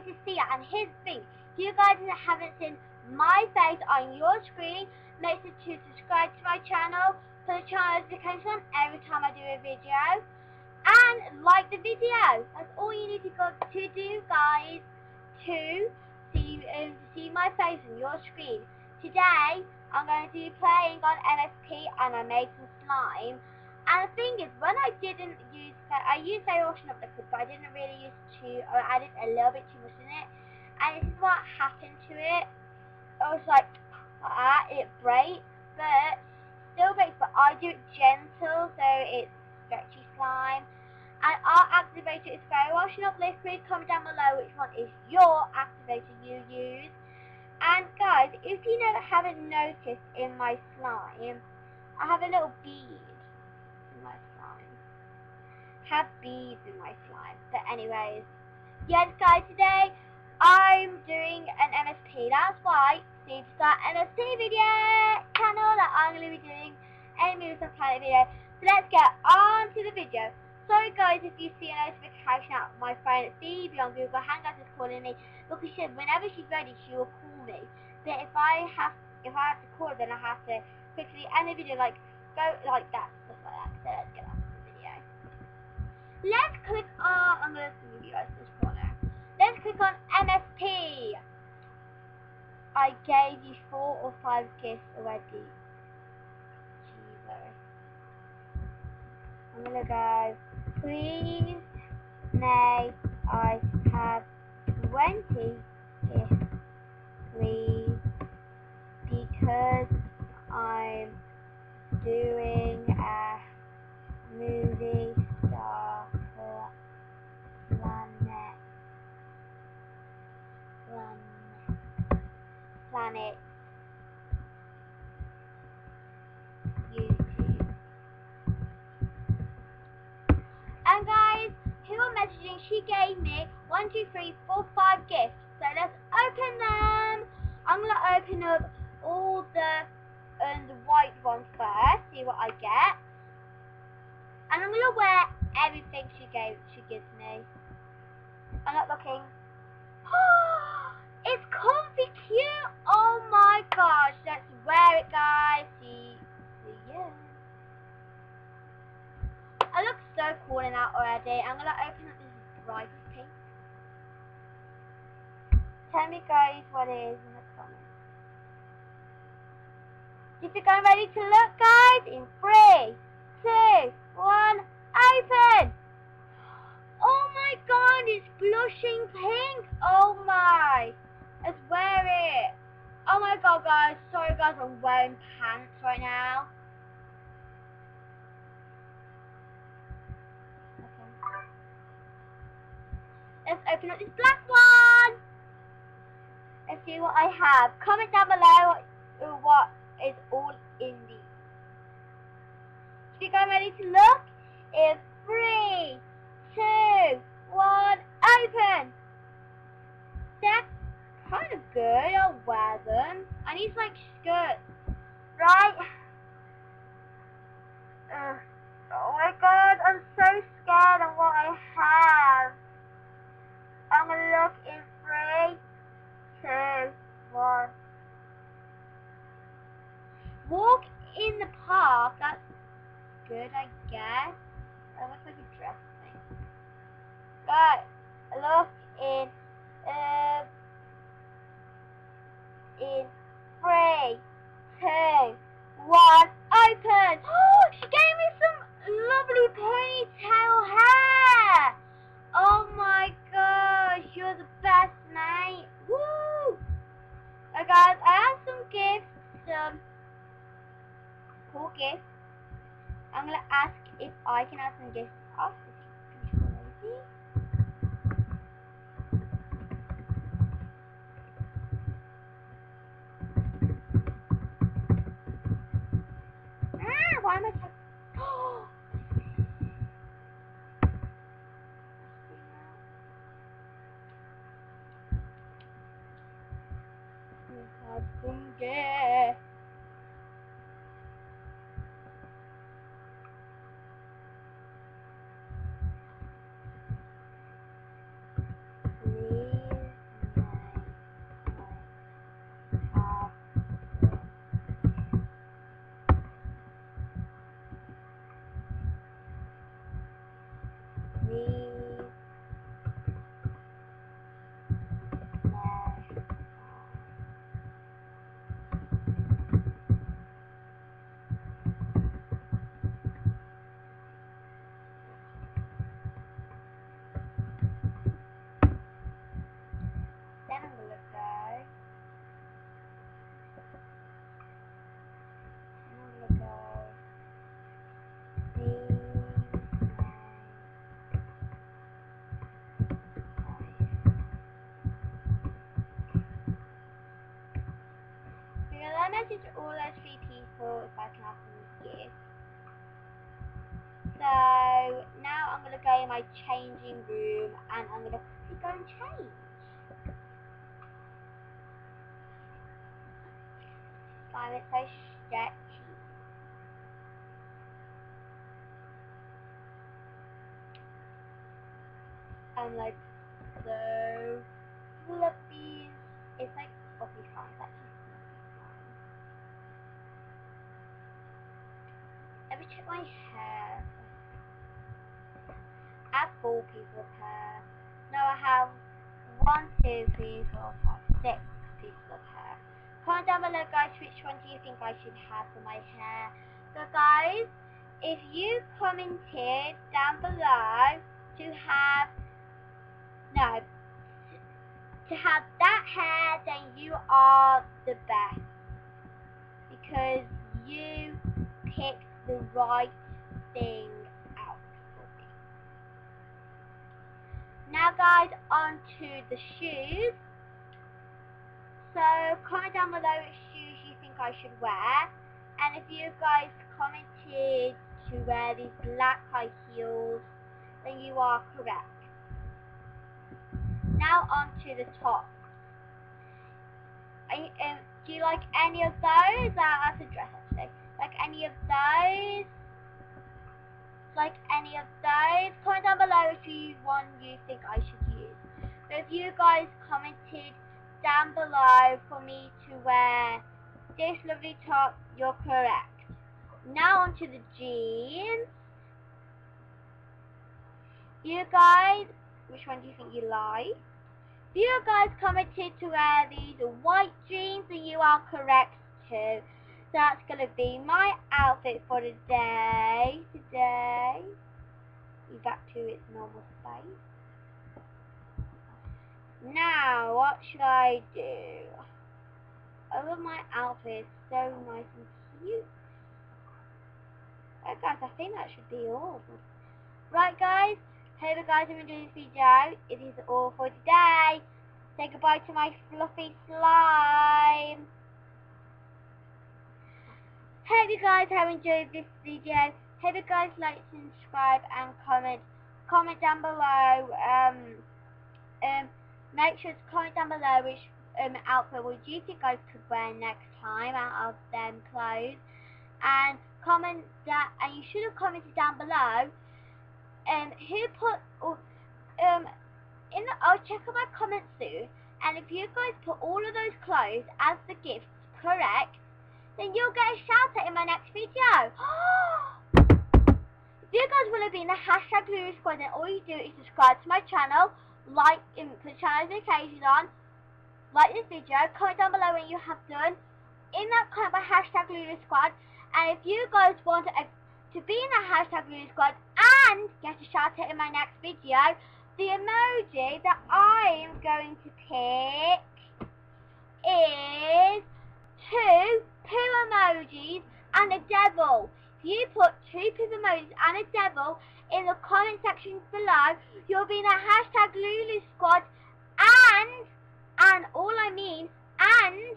going to see it. And here's the thing, if you guys haven't seen my face on your screen, make sure to subscribe to my channel, put the channel notification on every time I do a video, and like the video. That's all you need to do, guys, to see my face on your screen. Today I'm going to be playing on MSP, and I made some slime. And the thing is, when I used a Ocean of Liquid, but I didn't really I added a little bit too much in it. And this is what happened to it. It was like that, it breaks, but still breaks, but I do it gentle, so it's stretchy slime. And our activator is Fairy Ocean of Liquid. Comment down below which one is your activator you use. And guys, if you haven't noticed in my slime, I have a little bead in my slime. Have beads in my slime. But anyways, yes guys, today I'm doing an MSP. That's why see to start MSP video channel that I'm going to be doing a Moves on Planet video. So let's get on to the video. Sorry guys if you see a notification out my friend Phoebe on Google Hangouts is calling me, because whenever she's ready she will call me. But if I have to call her, then I have to quickly end the video, like go like that, stuff like that. So let's get on to the video. Let's click on, I'm going to move you guys to this corner. Let's click on MSP. I gave you 4 or 5 gifts already. Jesus. I'm gonna go, please may I have 20 gifts, please, because I'm doing a movie star for Planet YouTube. And guys, who are messaging, she gave me 1, 2, 3, 4, 5 gifts. So let's open them. I'm going to open up all the white ones first, see what I get. And I'm going to wear everything she gives me. I'm not looking. It's comfy cute. Oh my gosh. Let's wear it, guys. See you. I look so cool in that already. I'm going to open up this bright pink. Tell me guys what it is in the comments. Do you think I'm ready to look, guys? In 3, 2, 1, open! Oh my god, it's blushing pink! Oh my! Let's wear it! Oh my god, guys. Sorry guys, I'm wearing pants right now. Let's open up this black one. Let's see what I have. Comment down below what is all in these. Do you guys ready to look? In 3, 2, 1, open. That's kind of good. I'll wear them. I need like skirts, right? Oh my god, I'm so scared of what I have. I'm gonna look in 3, 2, 1. Walk in the park. That's good, I guess. That looks like a dress thing. Guys, look in 3, 2, 1, open. Oh, she gave me some lovely ponytail hair. Oh my gosh, you're the best, mate. Woo! Guys, I have some gifts, some cool gifts. I'm gonna ask if I can have some gifts off the control. Why am I touching? Oh! Have some gifts. Please my changing room and I'm going to quickly go and change. Slime, it's so stretchy. And like so fluffy. It's like fluffy slime. It's actually fluffy slime. Let me check my hair. I have 4 pieces of hair. No, I have 1, 2, 3, 4, 5, 6 pieces of hair. Comment down below, guys, which one do you think I should have for my hair. So, guys, if you commented down below to have that hair, then you are the best because you picked the right thing out for me. Now, guys, on to the shoes. So comment down below which shoes you think I should wear, and if you guys commented to wear these black high heels, then you are correct. Now on to the top. Do you like any of those? That's a dress actually. Like any of those? Like any of those? Comment down below which one you think I should use. So if you guys commented down below for me to wear this lovely top, you're correct. Now onto the jeans. You guys, which one do you think you like? If you guys commented to wear these white jeans, then you are correct too. That's gonna be my outfit for the day. Today, back to its normal space. Now, what should I do? I love my outfit, it's so nice and cute. Right guys, I think that should be all. Right guys, hope you guys have enjoyed this video. It is all for today. Say goodbye to my fluffy slime. Hope you guys have enjoyed this video. Hope you guys like, subscribe and comment. Comment down below. Make sure to comment down below which outfit would you think I could wear next time out of them clothes, and comment that. And you should have commented down below who put I'll check out my comments soon, and if you guys put all of those clothes as the gifts correct, then you'll get a shout out in my next video. If you guys want to be in the hashtag Lulu Squad, then all you do is subscribe to my channel, like and put channel notifications on, like this video, comment down below when you have done. In that comment by hashtag Lulu Squad, and if you guys want to be in the hashtag Lulu Squad and get a shout out in my next video, the emoji that I am going to pick is 2 poo emojis and a devil. If you put 2 poo emojis and a devil in the comment section below, you'll be in the hashtag Lulu Squad, and all I mean, and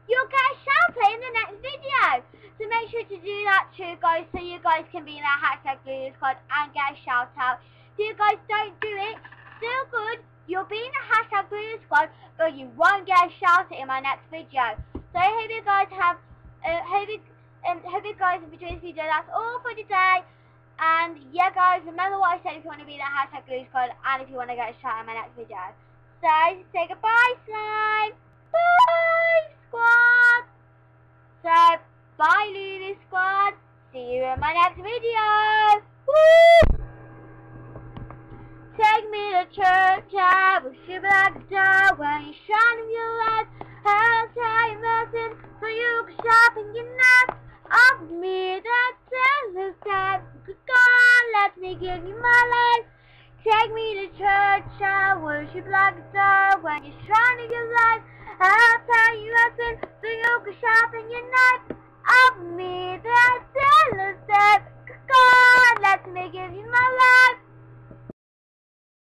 you'll get a shout out in the next video. So make sure to do that too, guys, so you guys can be in that hashtag Lulu Squad and get a shout out. If you guys don't do it, still good. You'll be in the hashtag Lulu Squad, but you won't get a shout out in my next video. So I hope you guys have, hope you guys have enjoyed this video. That's all for today. And yeah, guys, remember what I said if you want to be in the hashtag Lulu Squad and if you want to get a shout out in my next video. So say goodbye, slime. Bye, squad. So bye, Lulu Squad. See you in my next video. Woo! Take me to church, I will ship like a dog when you shine in your light. I'll tell you nothing so you can sharpen your knife. Of me that tells that God, let me give you my life. Take me to church, I worship like a dog when you shine in your light. I'll tell you nothing so you can sharpen your knife. Of me that tells that God, let me give you my life.